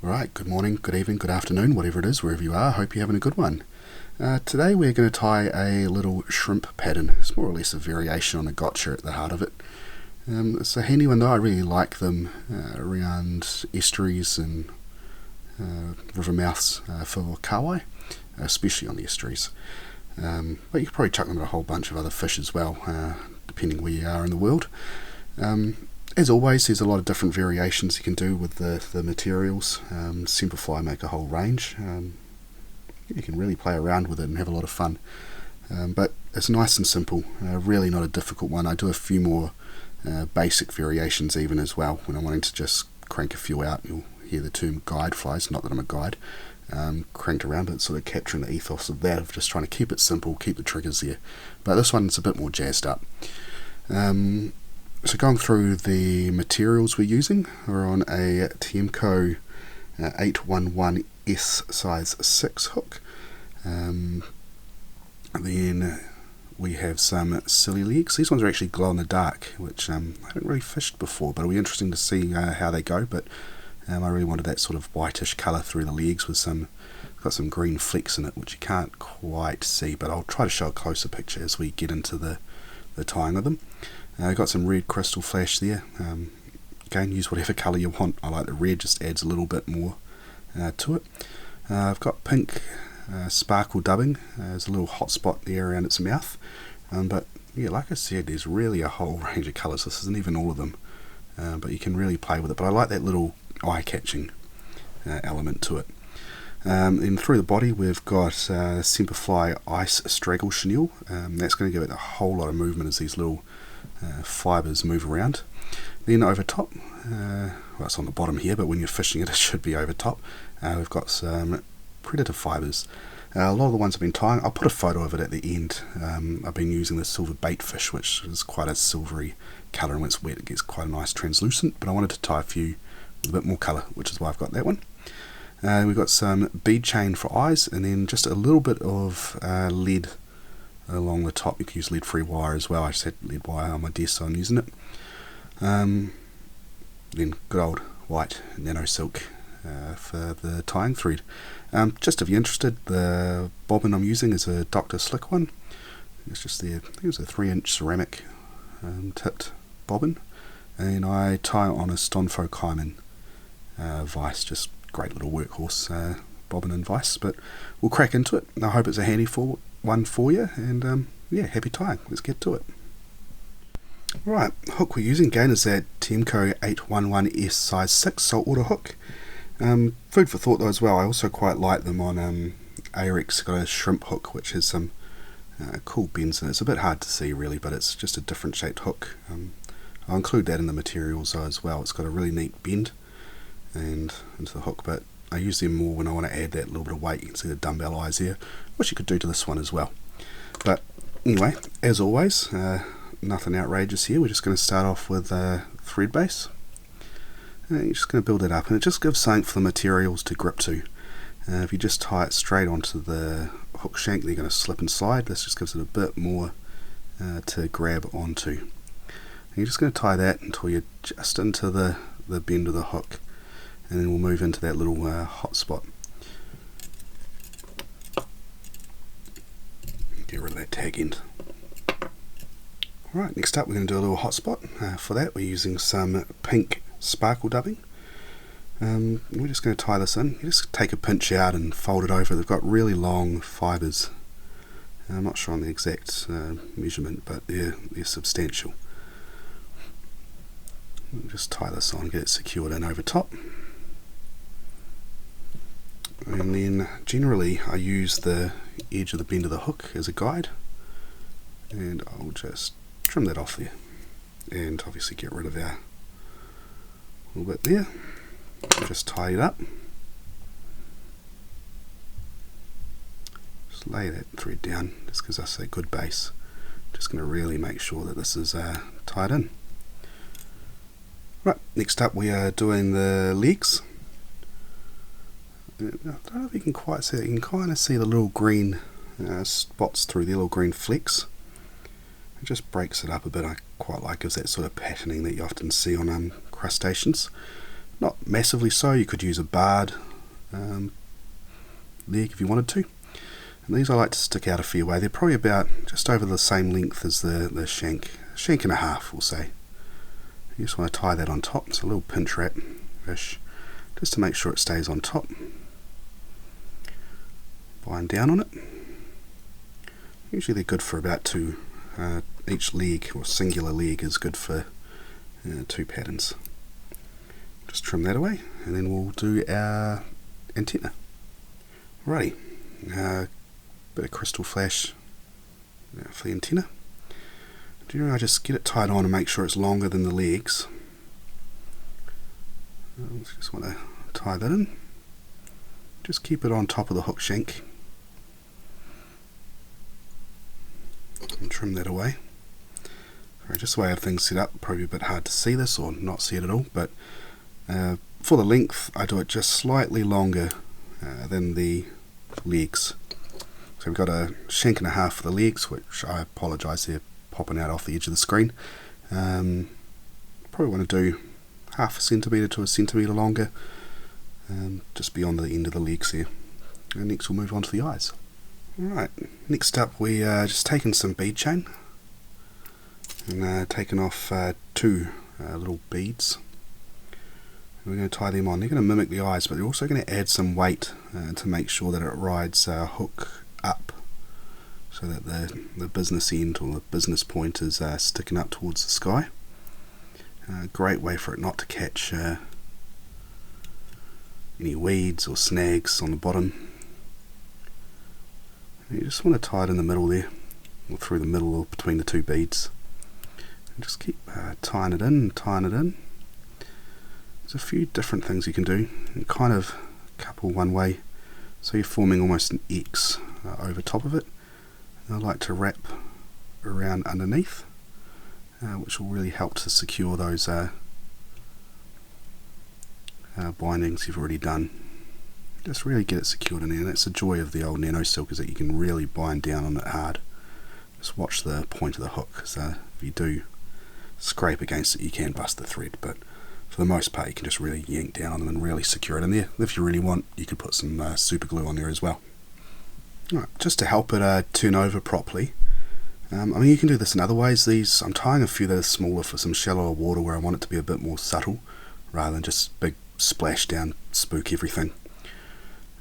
Right, good morning, good evening, good afternoon, whatever it is, wherever you are. Hope you're having a good one. Today we're going to tie a little shrimp pattern. It's more or less a variation on a gotcha at the heart of it. It's a handy one though. I really like them around estuaries and river mouths for kawai, especially on the estuaries. But you could probably chuck them at a whole bunch of other fish as well, depending where you are in the world. As always, there's a lot of different variations you can do with the materials. Semperfli make a whole range. You can really play around with it and have a lot of fun. But it's nice and simple, really not a difficult one. I do a few more basic variations even as well when I'm wanting to just crank a few out. You'll hear the term guide flies, not that I'm a guide, cranked around, but sort of capturing the ethos of that, of just trying to keep it simple, keep the triggers there. But this one's a bit more jazzed up. So going through the materials we're using, we're on a Tiemco 811S size 6 hook. And then we have some Sililegs. These ones are actually glow in the dark, which I haven't really fished before, but it'll be interesting to see how they go. But I really wanted that sort of whitish colour through the legs with got some green flecks in it, which you can't quite see, but I'll try to show a closer picture as we get into the tying of them. Got some red Krystal flash there. Again, use whatever colour you want. I like the red, just adds a little bit more to it. I've got pink sparkle dubbing. There's a little hot spot there around its mouth. But yeah, like I said, there's really a whole range of colours. This isn't even all of them, but you can really play with it. But I like that little eye-catching element to it. Then through the body we've got Semperfli Ice Straggle Chenille. That's going to give it a whole lot of movement as these little fibres move around. Then over top, well, it's on the bottom here, but when you're fishing it, it should be over top. We've got some predator fibres. A lot of the ones I've been tying, I'll put a photo of it at the end. I've been using the silver bait fish, which is quite a silvery colour, and when it's wet it gets quite a nice translucent, but I wanted to tie a few with a bit more colour, which is why I've got that one. We've got some bead chain for eyes, and then just a little bit of lead along the top. You can use lead free wire as well. I just had lead wire on my desk, so I'm using it. Then good old white Nano silk for the tying thread. Just if you're interested, the bobbin I'm using is a Dr. Slick one. It's just the, I think it was a 3-inch ceramic tipped bobbin, and I tie it on a Stonfo Kaiman vice. Just great little workhorse bobbin and vice, but we'll crack into it. I hope it's a handy one for you, and yeah, happy tying. Let's get to it. Right, hook we're using again is that Tiemco 811S size 6 saltwater hook. Food for thought though as well. I also quite like them on Ahrex. Got a shrimp hook which has some cool bends in it. It's a bit hard to see really, but it's just a different shaped hook. I'll include that in the materials though as well. It's got a really neat bend and into the hook, but I use them more when I want to add that little bit of weight. You can see the dumbbell eyes here, which you could do to this one as well. But anyway, as always, nothing outrageous here. We're just going to start off with a thread base. And you're just going to build it up, and it just gives something for the materials to grip to. If you just tie it straight onto the hook shank, they're going to slip and slide. This just gives it a bit more to grab onto. And you're just going to tie that until you're just into the bend of the hook, and then we'll move into that little hot spot. Get rid of that tag end. Alright, next up we're going to do a little hot spot. For that we're using some pink sparkle dubbing. We're just going to tie this in. You just take a pinch out and fold it over. They've got really long fibres. I'm not sure on the exact measurement, but they're substantial. We'll just tie this on, get it secured in over top. And then generally I use the edge of the bend of the hook as a guide, and I'll just trim that off there, and obviously get rid of our little bit there. Just tie it up, Just lay that thread down, just gives us a good base. Just going to really make sure that this is tied in. Right, next up we are doing the legs. I don't know if you can quite see it, you can kind of see the little green spots through the little green flecks. It just breaks it up a bit. I quite like, gives that sort of patterning that you often see on crustaceans. Not massively so, you could use a barred leg if you wanted to. And these I like to stick out a fair way. They're probably about just over the same length as the shank and a half, we'll say. You just want to tie that on top. It's a little pinch wrap-ish, just to make sure it stays on top. Bind down on it. Usually they're good for about two. Each leg, or singular leg, is good for 2 patterns. Just trim that away, and then we'll do our antenna. Alrighty, bit of crystal flash for the antenna. I just get it tied on and make sure it's longer than the legs. Just want to tie that in. Just keep it on top of the hook shank. And trim that away. Sorry, just the way I have things set up, probably a bit hard to see this or not see it at all, but for the length I do it just slightly longer than the legs. So we've got a shank and a half for the legs, which I apologise, they're popping out off the edge of the screen. Probably want to do half a centimetre to a centimetre longer, just beyond the end of the legs there. And next we'll move on to the eyes. Alright, next up we just taken some bead chain and taken off 2 little beads. We're going to tie them on. They're going to mimic the eyes, but they're also going to add some weight to make sure that it rides hook up, so that the business end or the business point is sticking up towards the sky. Great way for it not to catch any weeds or snags on the bottom. You just want to tie it in the middle there, or through the middle or between the 2 beads. And just keep tying it in and tying it in. There's a few different things you can do. You kind of couple one way, so you're forming almost an X over top of it. And I like to wrap around underneath, which will really help to secure those bindings you've already done. Just really get it secured in there, and that's the joy of the old Nano silk, is that you can really bind down on it hard. Just watch the point of the hook, because if you do scrape against it you can bust the thread, but for the most part you can just really yank down on them and really secure it in there. If you really want, you could put some super glue on there as well. Right, just to help it turn over properly, I mean, you can do this in other ways. I'm tying a few that are smaller for some shallower water where I want it to be a bit more subtle, rather than just big splash down, spook everything.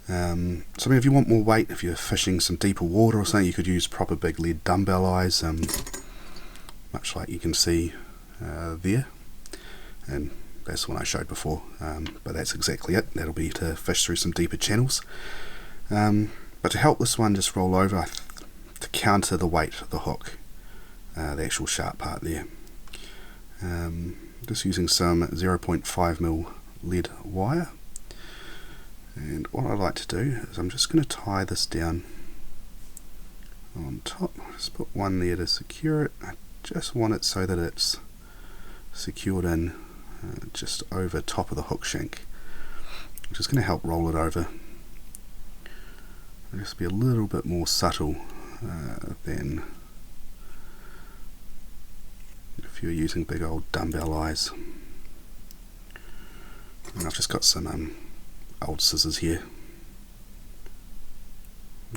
So I mean, if you want more weight, if you're fishing some deeper water or something, you could use proper big lead dumbbell eyes, much like you can see there, and that's the one I showed before, but that's exactly it. That'll be to fish through some deeper channels. But to help this one just roll over, to counter the weight of the hook, the actual sharp part there, just using some 0.5mm lead wire. And what I like to do is I'm just going to tie this down on top. Just put one there to secure it. I just want it so that it's secured in just over top of the hook shank, which is going to help roll it over. It'll just be a little bit more subtle than if you're using big old dumbbell eyes. And I've just got some old scissors here.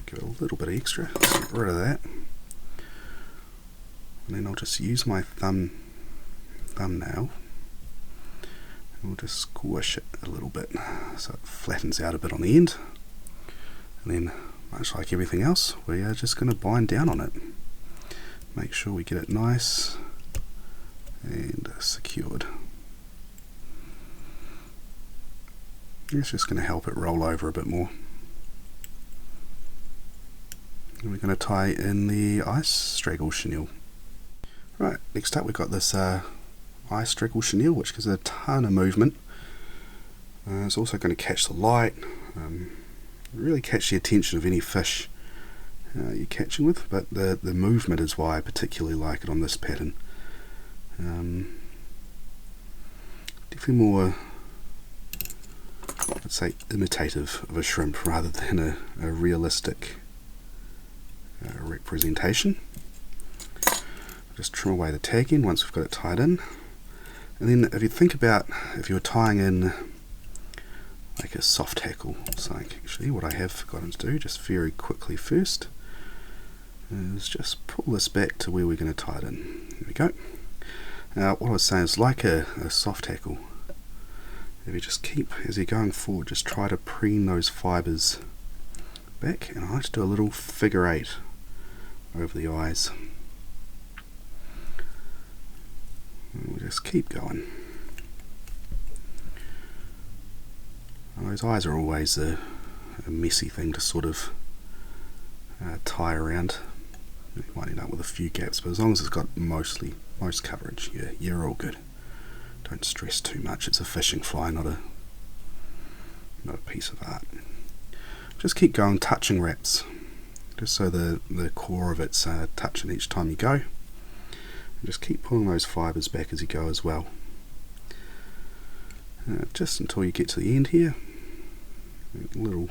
Give it a little bit extra, get rid of that, and then I'll just use my thumbnail and we'll just squish it a little bit so it flattens out a bit on the end, and then much like everything else we are just going to bind down on it. Make sure we get it nice and secured. It's just going to help it roll over a bit more. And we're going to tie in the ice straggle chenille. Right, next up we've got this ice straggle chenille, which gives it a ton of movement. It's also going to catch the light, really catch the attention of any fish you're catching with, but the movement is why I particularly like it on this pattern. Definitely more, I'd say, imitative of a shrimp rather than a realistic representation. Just trim away the tagging once we've got it tied in, and then if you think about if you were tying in like a soft tackle, so actually what I have forgotten to do just very quickly first is just pull this back to where we're going to tie it in. There we go. Now what I was saying is, like a soft tackle, if you just keep, as you're going forward, just try to preen those fibres back, and I like to do a little figure 8 over the eyes. And we'll just keep going. And those eyes are always a messy thing to sort of tie around. You might end up with a few gaps, but as long as it's got most coverage, yeah, you're all good. Don't stress too much. It's a fishing fly, not a piece of art. Just keep going, touching wraps, just so the core of it's touching each time you go. And just keep pulling those fibres back as you go as well. Just until you get to the end here. Little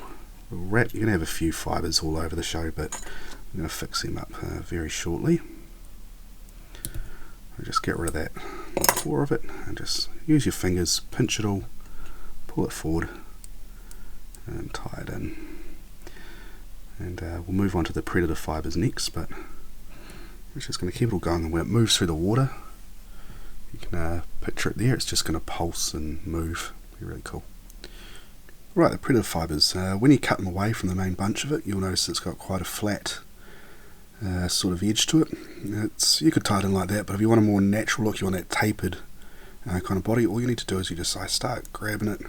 wrap. You're going to have a few fibres all over the show, but I'm going to fix them up very shortly. I'll just get rid of that core of it and just use your fingers, pinch it all, pull it forward and tie it in. And we'll move on to the predator fibres next, but we're just going to keep it all going, and when it moves through the water, you can picture it there, it's just going to pulse and move. Be really cool. Right, the predator fibres, when you cut them away from the main bunch of it, you'll notice it's got quite a flat sort of edge to it. You could tie it in like that, but if you want a more natural look, you want that tapered kind of body, all you need to do is I start grabbing it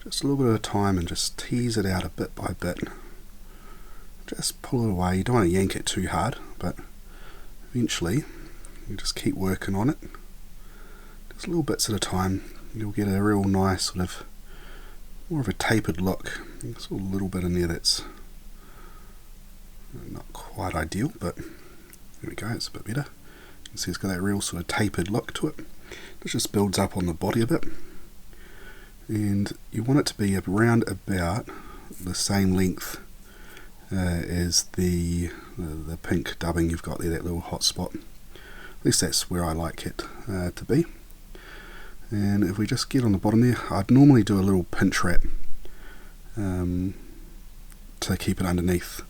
just a little bit at a time and just tease it out a bit by bit. Just pull it away. You don't want to yank it too hard, but eventually you just keep working on it. Just little bits at a time. You'll get a real nice sort of more of a tapered look. There's a little bit in there that's not quite ideal, but there we go, it's a bit better. You can see it's got that real sort of tapered look to it. It just builds up on the body a bit, and you want it to be around about the same length as the pink dubbing you've got there, that little hot spot. At least that's where I like it to be. And if we just get on the bottom there, I'd normally do a little pinch wrap to keep it underneath.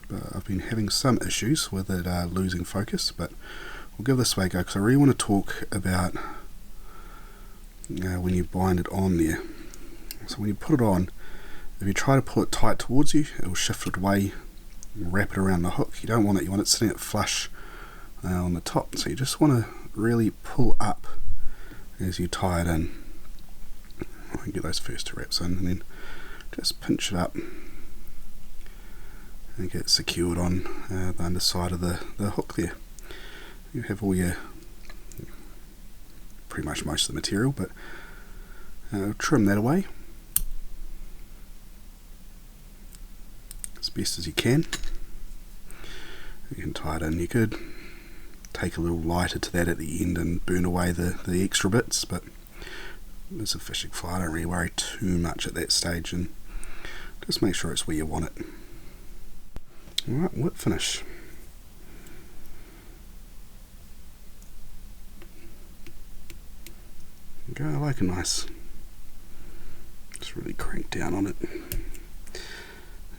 But I've been having some issues with it losing focus, but we'll give this way a go, because I really want to talk about when you bind it on there. So when you put it on, if you try to pull it tight towards you, it will shift it away and wrap it around the hook. You don't want it, you want it sitting at flush on the top, so you just want to really pull up as you tie it in. I can get those first two wraps in, and then just pinch it up and get it secured on the underside of the hook there. You have all your, pretty much most of the material, but trim that away as best as you can. You can tie it in. You could take a little lighter to that at the end and burn away the extra bits, but it's a fishing fly, I don't really worry too much at that stage, and just make sure it's where you want it. Alright, whip finish. There you go, I like a nice, just really crank down on it.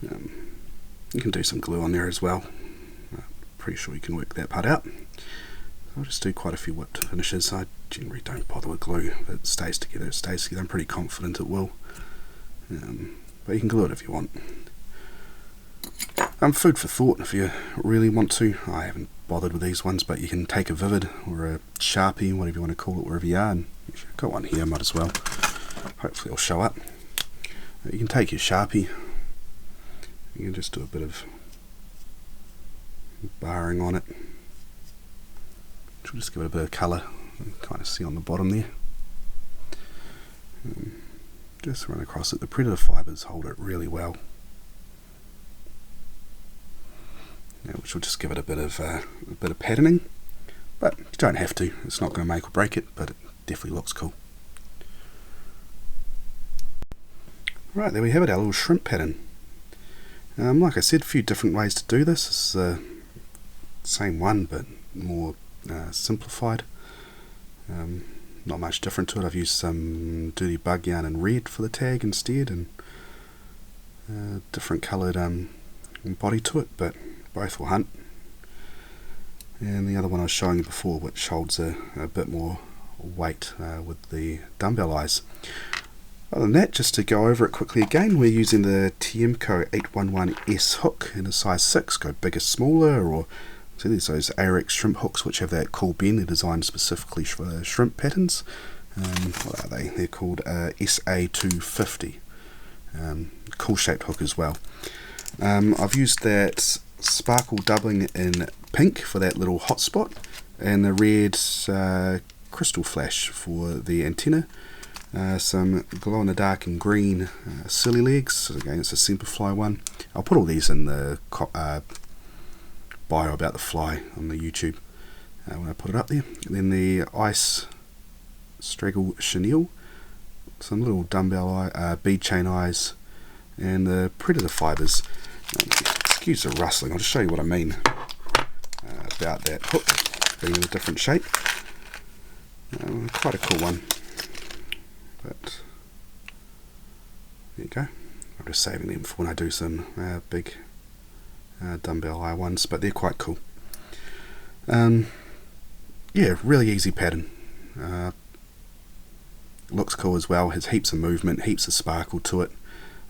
You can do some glue on there as well. Pretty sure you can work that part out. I'll just do quite a few whipped finishes. I generally don't bother with glue. If it stays together, it stays together. I'm pretty confident it will. But you can glue it if you want. Food for thought if you really want to. I haven't bothered with these ones, but you can take a Vivid or a Sharpie, whatever you want to call it, wherever you are. And I've got one here, might as well. Hopefully it'll show up. You can take your Sharpie. You can just do a bit of barring on it, which will just give it a bit of colour. You can kind of see on the bottom there. Just run across it. The predator fibres hold it really well. which will just give it a bit of patterning, but you don't have to. It's not going to make or break it, but it definitely looks cool. Right, there we have it, our little shrimp pattern. Like I said, a few different ways to do this. It's the same one, but more simplified. Not much different to it. I've used some dirty bug yarn in red for the tag instead, and different coloured body to it, but both will hunt. And the other one I was showing you before, which holds a bit more weight with the dumbbell eyes. Other than that, just to go over it quickly again, we're using the Tiemco 811S hook in a size 6, go bigger, smaller, or see there's those Ahrex shrimp hooks which have that cool bend. They're designed specifically for shrimp patterns. What are they? They're called SA250. Cool shaped hook as well. I've used that sparkle doubling in pink for that little hotspot, and the red crystal flash for the antenna. Some glow in the dark and green Sililegs. Again, it's a Semperfli one. I'll put all these in the bio about the fly on the YouTube when I put it up there. And then the ice Straggle Chenille, some little dumbbell bead chain eyes, and the predator fibres. Excuse the rustling, I'll just show you what I mean about that hook being in a different shape. Quite a cool one, but there you go. I'm just saving them for when I do some big dumbbell eye ones, but they're quite cool. Yeah, really easy pattern. Looks cool as well, has heaps of movement, heaps of sparkle to it.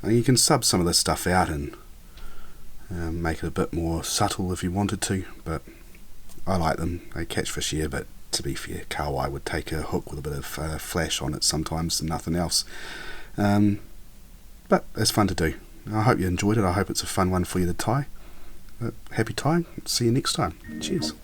You can sub some of this stuff out and make it a bit more subtle if you wanted to, but I like them. They catch fish here, but to be fair, Kawai would take a hook with a bit of flash on it sometimes and nothing else. But it's fun to do. I hope you enjoyed it. I hope it's a fun one for you to tie. Happy tying. See you next time. Cheers.